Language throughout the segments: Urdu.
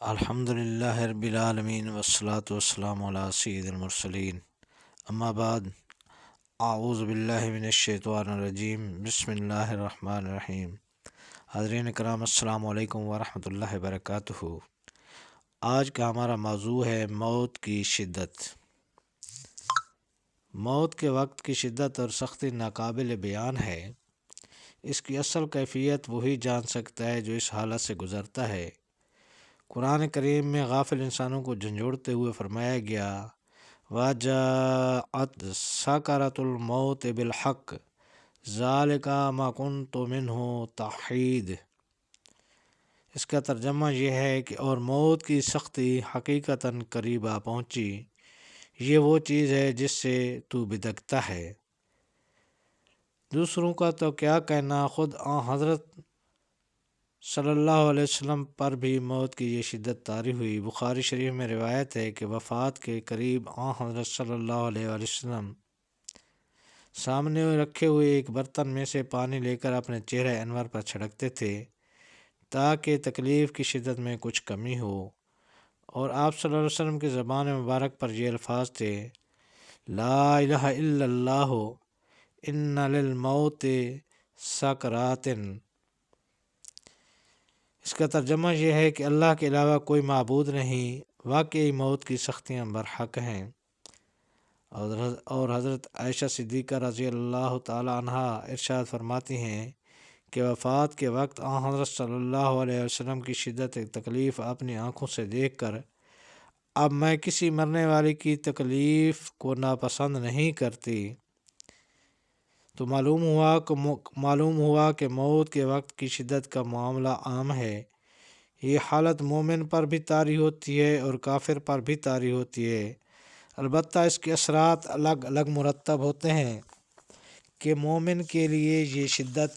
الحمد للہ رب العالمین والصلاة والسلام علی سید المرسلین اما بعد اعوذ باللہ من الشیطان الرجیم بسم اللہ الرحمن الرحیم۔ حاضرین کرام السلام علیکم ورحمۃ اللہ وبرکاتہ۔ آج کا ہمارا موضوع ہے موت کی شدت۔ موت کے وقت کی شدت اور سختی ناقابل بیان ہے۔ اس کی اصل کیفیت وہی جان سکتا ہے جو اس حالت سے گزرتا ہے۔ قرآن کریم میں غافل انسانوں کو جھنجھوڑتے ہوئے فرمایا گیا وَجَاءَتْ سَكْرَةُ الْمَوْتِ بِالْحَقِّ ذَلِكَ مَا كُنْتُ مِنْهُ تَحِيدُ۔ اس کا ترجمہ یہ ہے کہ اور موت کی سختی حقیقتاً قریب آ پہنچی، یہ وہ چیز ہے جس سے تو بدکتا ہے۔ دوسروں کا تو کیا کہنا، خود حضرت صلی اللہ علیہ وسلم پر بھی موت کی یہ شدت طاری ہوئی۔ بخاری شریف میں روایت ہے کہ وفات کے قریب حضرت صلی اللہ علیہ وسلم سامنے رکھے ہوئے ایک برتن میں سے پانی لے کر اپنے چہرہ انور پر چھڑکتے تھے تاکہ تکلیف کی شدت میں کچھ کمی ہو، اور آپ صلی اللہ علیہ وسلم کی زبان مبارک پر یہ الفاظ تھے لا الہ الا اللہ ان للموت سکرات۔ اس کا ترجمہ یہ ہے کہ اللہ کے علاوہ کوئی معبود نہیں، واقعی موت کی سختیاں برحق ہیں۔ اور حضرت عائشہ صدیقہ رضی اللہ تعالی عنہا ارشاد فرماتی ہیں کہ وفات کے وقت حضرت صلی اللہ علیہ وسلم کی شدت تکلیف اپنی آنکھوں سے دیکھ کر اب میں کسی مرنے والے کی تکلیف کو ناپسند نہیں کرتی، تو معلوم ہوا کہ موت کے وقت کی شدت کا معاملہ عام ہے۔ یہ حالت مومن پر بھی طاری ہوتی ہے اور کافر پر بھی طاری ہوتی ہے، البتہ اس کے اثرات الگ الگ مرتب ہوتے ہیں کہ مومن کے لیے یہ شدت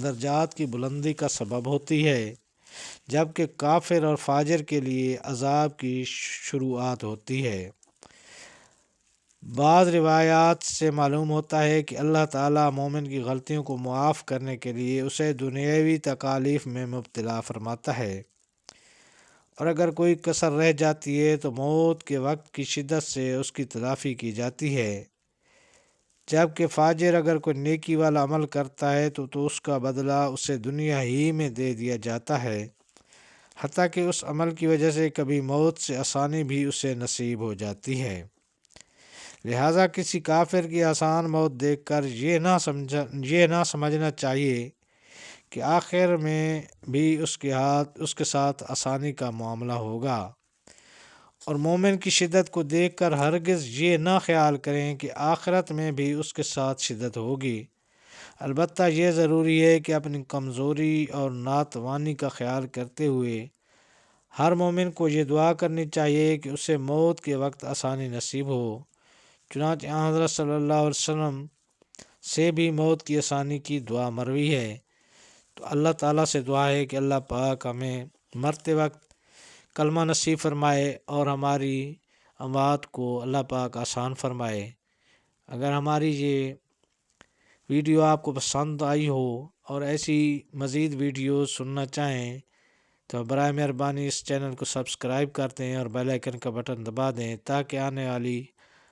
درجات کی بلندی کا سبب ہوتی ہے، جبکہ کافر اور فاجر کے لیے عذاب کی شروعات ہوتی ہے۔ بعض روایات سے معلوم ہوتا ہے کہ اللہ تعالیٰ مومن کی غلطیوں کو معاف کرنے کے لیے اسے دنیاوی تکالیف میں مبتلا فرماتا ہے، اور اگر کوئی کسر رہ جاتی ہے تو موت کے وقت کی شدت سے اس کی تلافی کی جاتی ہے، جبکہ فاجر اگر کوئی نیکی والا عمل کرتا ہے تو اس کا بدلہ اسے دنیا ہی میں دے دیا جاتا ہے، حتیٰ کہ اس عمل کی وجہ سے کبھی موت سے آسانی بھی اسے نصیب ہو جاتی ہے۔ لہٰذا کسی کافر کی آسان موت دیکھ کر یہ نہ سمجھنا چاہیے کہ آخر میں بھی اس کے ساتھ آسانی کا معاملہ ہوگا، اور مومن کی شدت کو دیکھ کر ہرگز یہ نہ خیال کریں کہ آخرت میں بھی اس کے ساتھ شدت ہوگی۔ البتہ یہ ضروری ہے کہ اپنی کمزوری اور ناتوانی کا خیال کرتے ہوئے ہر مومن کو یہ دعا کرنی چاہیے کہ اسے موت کے وقت آسانی نصیب ہو۔ چنانچہ حضرت صلی اللہ علیہ وسلم سے بھی موت کی آسانی کی دعا مروی ہے، تو اللہ تعالیٰ سے دعا ہے کہ اللہ پاک ہمیں مرتے وقت کلمہ نصیب فرمائے اور ہماری اموات کو اللہ پاک آسان فرمائے۔ اگر ہماری یہ ویڈیو آپ کو پسند آئی ہو اور ایسی مزید ویڈیوز سننا چاہیں تو برائے مہربانی اس چینل کو سبسکرائب کر دیں اور بیل آئیکن کا بٹن دبا دیں تاکہ آنے والی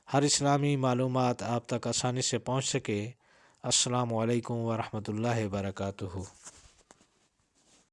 ہر اسلامی معلومات آپ تک آسانی سے پہنچ سکے۔ السلام علیکم ورحمۃ اللہ وبرکاتہ۔